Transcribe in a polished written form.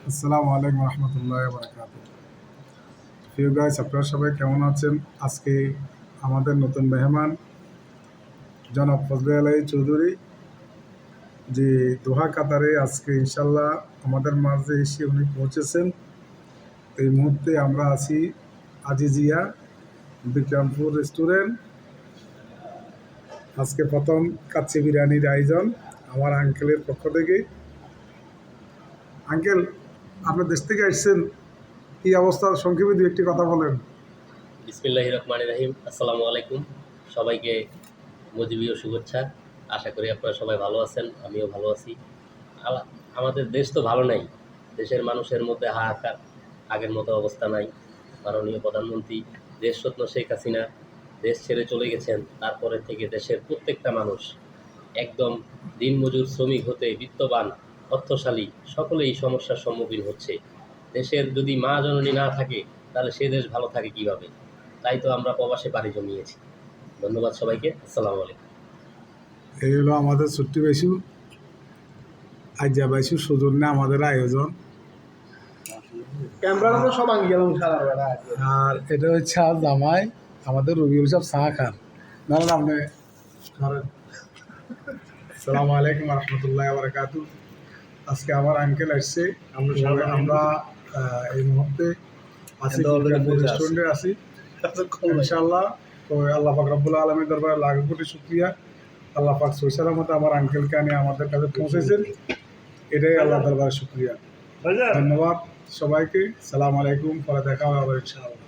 আসসালামু আলাইকুম রহমতুল্লাহ বারাকাতু। প্রিয় গাইস, আপনারা সবাই কেমন আছেন? আজকে আমাদের নতুন মেহমান জনাব ফজলে আলাই চৌধুরী যে দোহা কাতারে আজকে ইনশাল্লাহ আমাদের মাঝে এসে উনি পৌঁছেছেন। এই মুহূর্তে আমরা আছি আজিজিয়া বিক্রমপুর রেস্টুরেন্ট। আজকে প্রথম কাচ্চি বিরিয়ানির আয়োজন আমার আঙ্কেলের পক্ষ থেকে। আঙ্কেল, আপনার দেশ থেকে আসছেন, এই অবস্থার সংক্ষেপে দু একটি কথা বলেন। বিসমিল্লাহির রহমানির রহিম। আসসালামু আলাইকুম, সবাইকে মুজিবীয় শুভেচ্ছা। আশা করি আপনারা সবাই ভালো আছেন, আমিও ভালো আছি। আমাদের দেশ তো ভালো নাই, দেশের মানুষের মধ্যে হাহাকার, আগের মতো অবস্থা নাই। মাননীয় প্রধানমন্ত্রী দেশরত্ন শেখ হাসিনা দেশ ছেড়ে চলে গেছেন, তারপরে থেকে দেশের প্রত্যেকটা মানুষ একদম দিনমজুর শ্রমিক হতে বিত্তবান অর্থশালী সকলেই সমস্যার সম্মুখীন হচ্ছে। দেশের যদি মা জননী না থাকে তাহলে সে দেশ ভালো থাকে কিভাবে? তাই তো আমরা প্রবাসে পাড়ি জমিয়েছি। ধন্যবাদ সবাইকে। আসসালামু আলাইকুম। এই হলো আমাদের ছোট্ট বাইশু, আজ্জা বাইশু সৌজন্যে আমাদের আয়োজন। আর এটা হচ্ছে আর জামাই আমাদের রবিউল সাহেব চা খান। না না, আপনি আসসালামু আলাইকুম রহমতুল্লাহ বারাকাতু। আজকে আমার আঙ্কেল আসছে, আমরা এই মুহূর্তে আছি রেস্টুরেন্টে আছি ইনশাআল্লাহ। তো আল্লাহ পাক রব্বুল আলমীর দরবারে লাখ কোটি শুকরিয়া। আল্লাহ পাক সহি সালামতে আমার আঙ্কেলকে আনিয়ে আমাদের কাছে পৌঁছেছেন, এটাই আল্লাহ দরবারে শুকরিয়া। ধন্যবাদ সবাইকে। সালাম আলাইকুম, পরে দেখা হবে আবার ইনশাআল্লাহ।